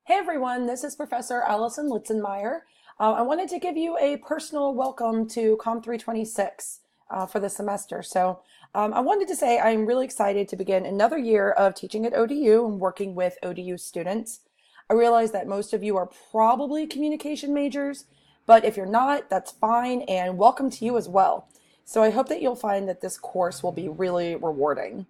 Hey everyone, this is Professor Allison Litzenmeyer. I wanted to give you a personal welcome to COMM 326 for the semester. I wanted to say I'm really excited to begin another year of teaching at ODU and working with ODU students. I realize that most of you are probably communication majors, but if you're not, that's fine, and welcome to you as well. So I hope that you'll find that this course will be really rewarding.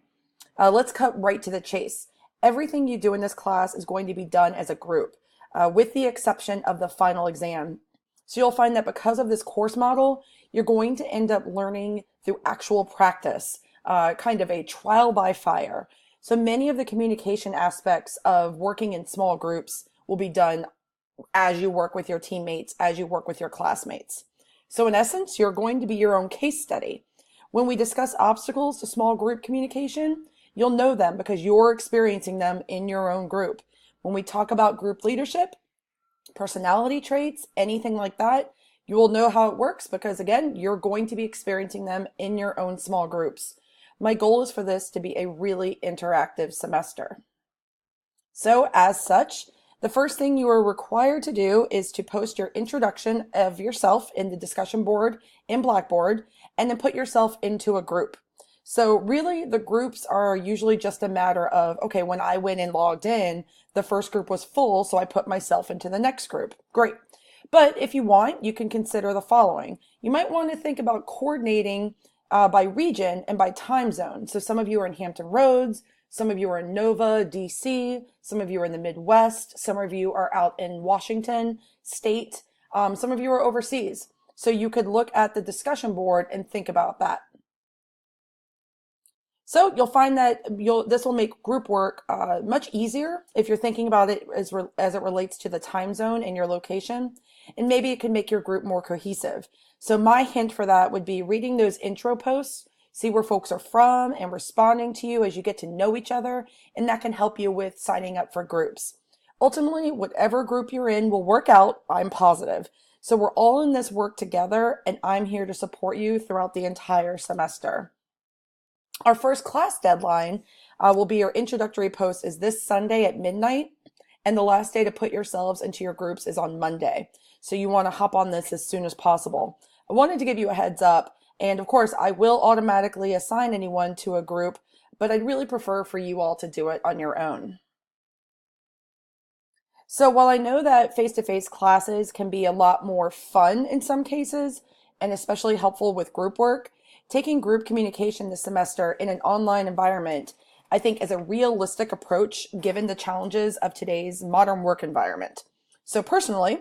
Let's cut right to the chase. Everything you do in this class is going to be done as a group, with the exception of the final exam. So you'll find that because of this course model, you're going to end up learning through actual practice, kind of a trial by fire. So many of the communication aspects of working in small groups will be done as you work with your teammates, as you work with your classmates. So in essence, you're going to be your own case study. When we discuss obstacles to small group communication, you'll know them because you're experiencing them in your own group. When we talk about group leadership, personality traits, anything like that, you will know how it works because, again, you're going to be experiencing them in your own small groups. My goal is for this to be a really interactive semester. So, as such, the first thing you are required to do is to post your introduction of yourself in the discussion board in Blackboard and then put yourself into a group. So really the groups are usually just a matter of, okay, when I went and logged in, the first group was full, so I put myself into the next group. Great. But if you want, you can consider the following. You might want to think about coordinating by region and by time zone. So some of you are in Hampton Roads, some of you are in Nova, DC, some of you are in the Midwest, some of you are out in Washington State, some of you are overseas. So you could look at the discussion board and think about that. So you'll find that this will make group work much easier if you're thinking about it as it relates to the time zone and your location, and maybe it can make your group more cohesive. So my hint for that would be reading those intro posts, see where folks are from and responding to you as you get to know each other, and that can help you with signing up for groups. Ultimately, whatever group you're in will work out, I'm positive. So we're all in this work together, and I'm here to support you throughout the entire semester. Our first class deadline will be your introductory post is this Sunday at midnight, and the last day to put yourselves into your groups is on Monday. So you want to hop on this as soon as possible. I wanted to give you a heads up, and of course I will automatically assign anyone to a group, but I'd really prefer for you all to do it on your own. So while I know that face-to-face classes can be a lot more fun in some cases, and especially helpful with group work, taking group communication this semester in an online environment, I think is a realistic approach given the challenges of today's modern work environment. So personally,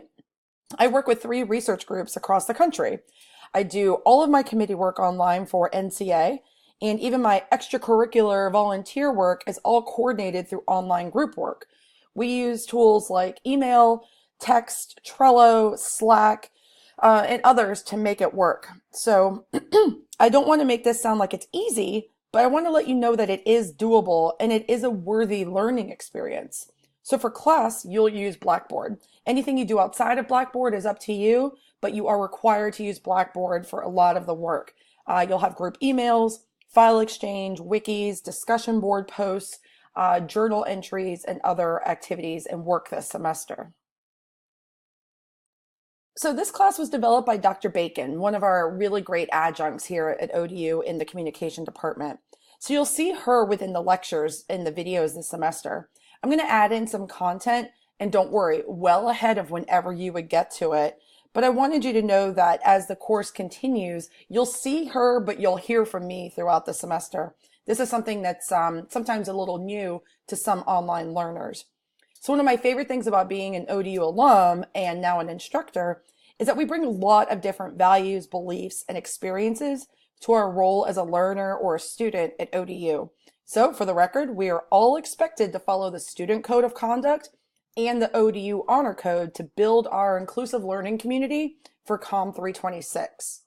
I work with 3 research groups across the country. I do all of my committee work online for NCA, and even my extracurricular volunteer work is all coordinated through online group work. We use tools like email, text, Trello, Slack, and others to make it work. So I don't want to make this sound like it's easy, but I want to let you know that it is doable and it is a worthy learning experience. So for class, you'll use Blackboard. Anything you do outside of Blackboard is up to you, but you are required to use Blackboard for a lot of the work. You'll have group emails, file exchange, wikis, discussion board posts, journal entries, and other activities and work this semester. So this class was developed by Dr. Bacon, one of our really great adjuncts here at ODU in the communication department. So you'll see her within the lectures in the videos this semester. I'm going to add in some content, and don't worry, well ahead of whenever you would get to it. But I wanted you to know that as the course continues, you'll see her, but you'll hear from me throughout the semester. This is something that's sometimes a little new to some online learners. So one of my favorite things about being an ODU alum and now an instructor is that we bring a lot of different values, beliefs, and experiences to our role as a learner or a student at ODU. So for the record, we are all expected to follow the Student Code of Conduct and the ODU Honor Code to build our inclusive learning community for COMM 326.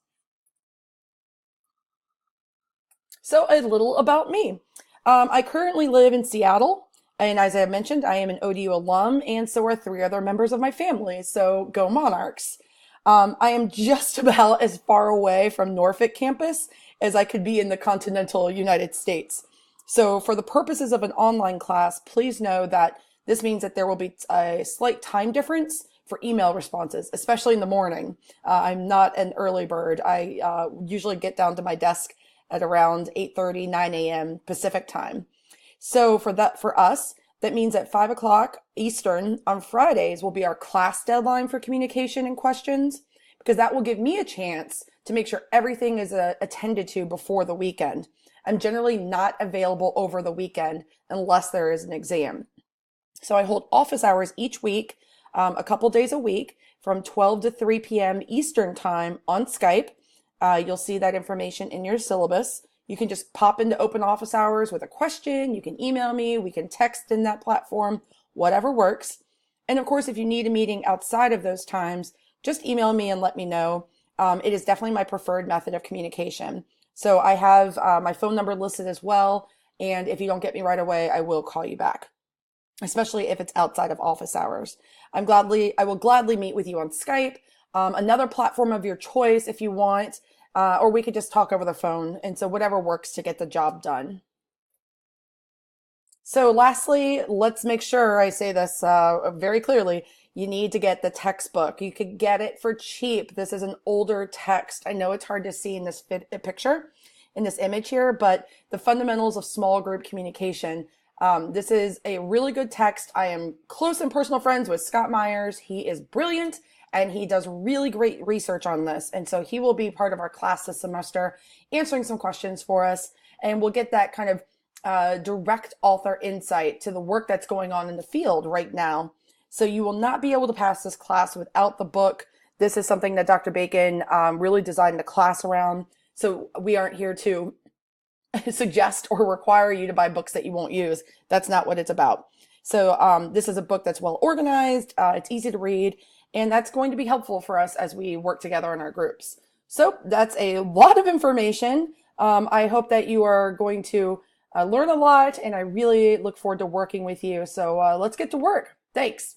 So a little about me. I currently live in Seattle. And as I mentioned, I am an ODU alum, and so are 3 other members of my family. So go Monarchs. I am just about as far away from Norfolk campus as I could be in the continental United States. So for the purposes of an online class, please know that This means that there will be a slight time difference for email responses, especially in the morning. I'm not an early bird. I usually get down to my desk at around 8:30, 9 a.m. Pacific time. So for us, that means at 5 o'clock Eastern on Fridays will be our class deadline for communication and questions, because that will give me a chance to make sure everything is attended to before the weekend. I'm generally not available over the weekend unless there is an exam. So I hold office hours each week, a couple days a week from 12 to 3 p.m. Eastern time on Skype. You'll see that information in your syllabus. You can just pop into open office hours with a question. You can email me. We can text in that platform, whatever works. And of course, if you need a meeting outside of those times, just email me and let me know. It is definitely my preferred method of communication. So I have my phone number listed as well. And if you don't get me right away, I will call you back, especially if it's outside of office hours. I will gladly meet with you on Skype, another platform of your choice if you want, or we could just talk over the phone. And so whatever works to get the job done. So lastly, let's make sure I say this very clearly. You need to get the textbook. You could get it for cheap. This is an older text. I know it's hard to see in this picture, in this image here, but the fundamentals of small group communication. This is a really good text. I am close and personal friends with Scott Myers. He is brilliant and he does really great research on this. And so he will be part of our class this semester, answering some questions for us. And we'll get that kind of direct author insight to the work that's going on in the field right now. So you will not be able to pass this class without the book. This is something that Dr. Bacon really designed the class around. So we aren't here to suggest or require you to buy books that you won't use. That's not what it's about. So this is a book that's well organized. It's easy to read, and that's going to be helpful for us as we work together in our groups. So that's a lot of information. I hope that you are going to learn a lot, and I really look forward to working with you. So let's get to work. Thanks.